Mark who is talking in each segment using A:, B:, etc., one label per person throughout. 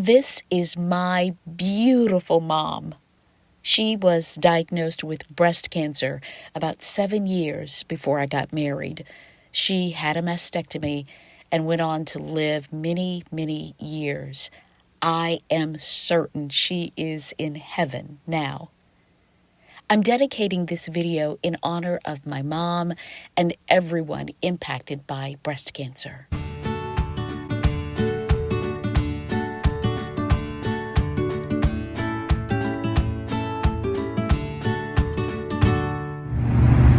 A: This is my beautiful mom. She was diagnosed with breast cancer about 7 years before I got married. She had a mastectomy and went on to live many, many years. I am certain she is in heaven now. I'm dedicating this video in honor of my mom and everyone impacted by breast cancer.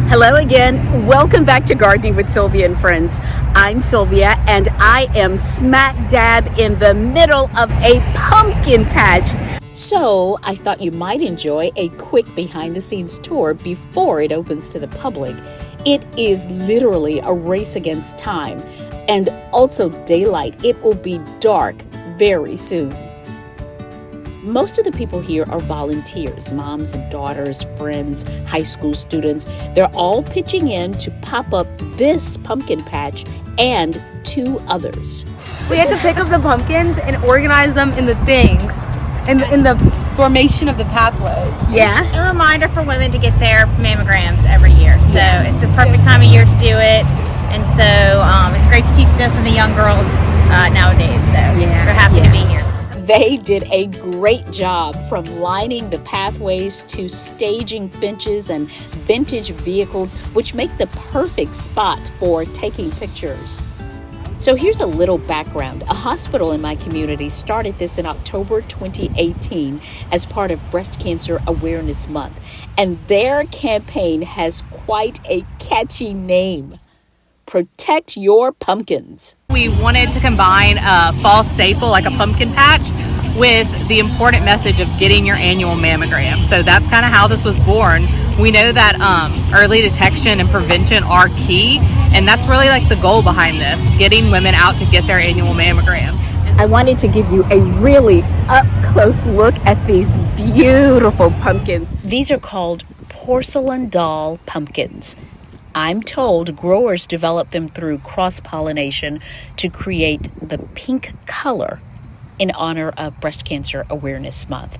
B: Hello again. Welcome back to Gardening with Sylvia and Friends. I'm Sylvia and I am smack dab in the middle of a pumpkin patch. So I thought you might enjoy a quick behind the scenes tour before it opens to the public. It is literally a race against time and also daylight. It will be dark very soon. Most of the people here are volunteers, moms and daughters, friends, high school students. They're all pitching in to pop up this pumpkin patch and 2 others.
C: We had to pick up the pumpkins and organize them in the thing, in the formation of the pathway.
B: Yeah.
D: A reminder for women to get their mammograms every year. So it's a perfect time of year to do it. And so it's great to teach this in the young girls nowadays. So we're happy to be here.
B: They did a great job, from lining the pathways to staging benches and vintage vehicles, which make the perfect spot for taking pictures. So here's a little background. A hospital in my community started this in October 2018 as part of Breast Cancer Awareness Month, and their campaign has quite a catchy name: Protect Your Pumpkins.
E: We wanted to combine a fall staple like a pumpkin patch with the important message of getting your annual mammogram. So that's kind of how this was born. We know that early detection and prevention are key, and that's really like the goal behind this, getting women out to get their annual mammogram.
B: I wanted to give you a really up-close look at these beautiful pumpkins.
A: These are called porcelain doll pumpkins. I'm told growers develop them through cross-pollination to create the pink color in honor of Breast Cancer Awareness Month.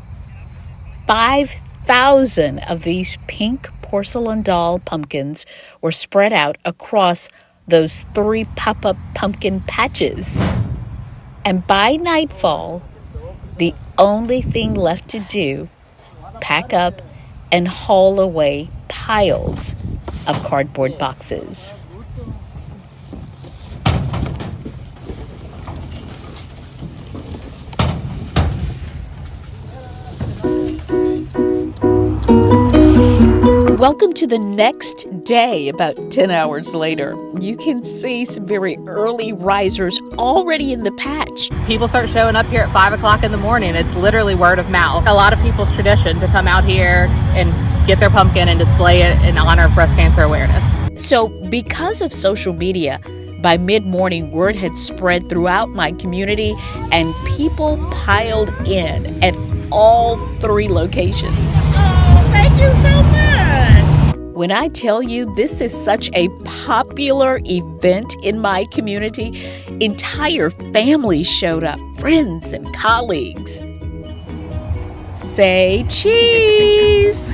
A: 5,000 of these pink porcelain doll pumpkins were spread out across those 3 pop-up pumpkin patches. And by nightfall, the only thing left to do, pack up and haul away piles of cardboard boxes. Welcome to the next day, about 10 hours later. You can see some very early risers already in the patch.
E: People start showing up here at 5 o'clock in the morning. It's literally word of mouth. A lot of people's tradition to come out here and get their pumpkin and display it in honor of breast cancer awareness.
A: So because of social media, by mid-morning, word had spread throughout my community and people piled in at all 3 locations.
D: Oh, thank you so much.
A: When I tell you this is such a popular event in my community, entire families showed up, friends and colleagues. Say cheese!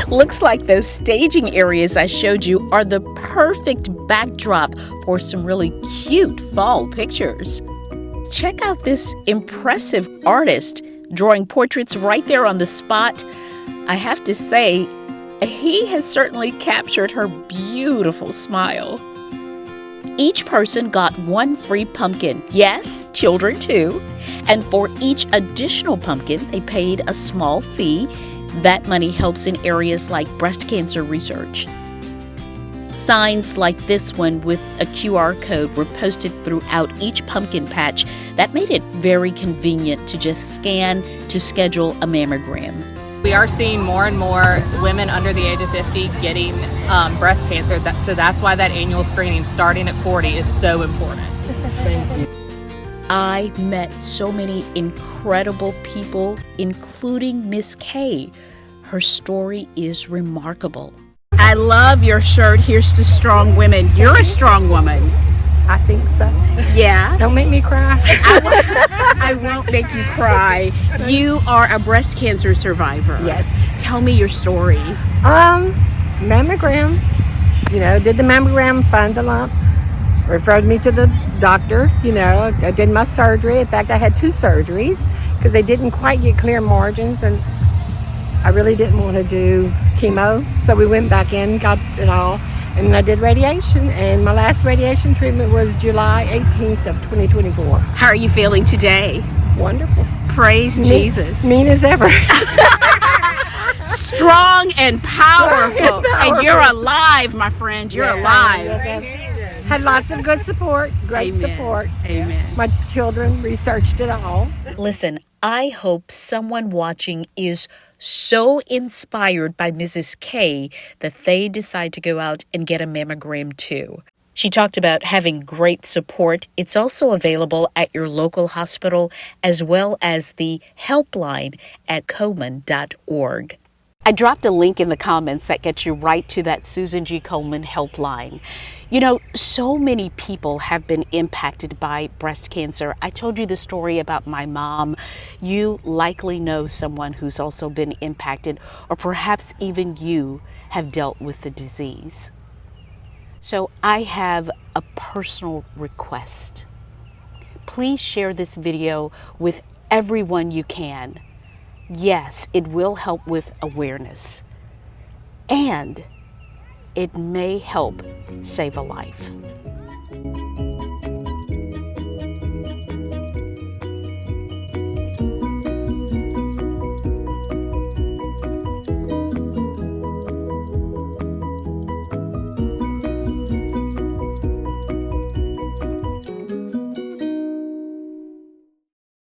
A: Looks like those staging areas I showed you are the perfect backdrop for some really cute fall pictures. Check out this impressive artist drawing portraits right there on the spot. I have to say, he has certainly captured her beautiful smile. Each person got 1 free pumpkin. Yes, children too. And for each additional pumpkin, they paid a small fee. That money helps in areas like breast cancer research. Signs like this one with a QR code were posted throughout each pumpkin patch. That made it very convenient to just scan to schedule a mammogram.
E: We are seeing more and more women under the age of 50 getting breast cancer. So that's why that annual screening starting at 40 is so important.
A: I met so many incredible people, including Miss K. Her story is remarkable.
B: I love your shirt. Here's to strong women. You're a strong woman.
F: I think so.
B: Yeah.
F: Don't make me cry.
B: I won't make you cry. You are a breast cancer survivor.
F: Yes.
B: Tell me your story.
F: Mammogram. Did the mammogram, find the lump, referred me to the doctor. I did my surgery. In fact, I had 2 surgeries because they didn't quite get clear margins, and I really didn't want to do chemo. So we went back in, got it all, and then I did radiation. And my last radiation treatment was July 18th of 2024.
B: How are you feeling today?
F: Wonderful.
B: Praise Jesus.
F: Mean as ever.
B: Strong and powerful.
F: Strong and powerful.
B: And you're alive, my friend. You're alive.
F: Yes, had lots of good support, great
B: Amen.
F: support.
B: Amen.
F: My children researched it all.
A: Listen, I hope someone watching is so inspired by Mrs. K that they decide to go out and get a mammogram too. She talked about having great support. It's also available at your local hospital as well as the helpline at Komen.org. I dropped a link in the comments that gets you right to that Susan G. Komen helpline. So many people have been impacted by breast cancer. I told you the story about my mom. You likely know someone who's also been impacted, or perhaps even you have dealt with the disease. So I have a personal request. Please share this video with everyone you can. Yes, it will help with awareness, and it may help save a life.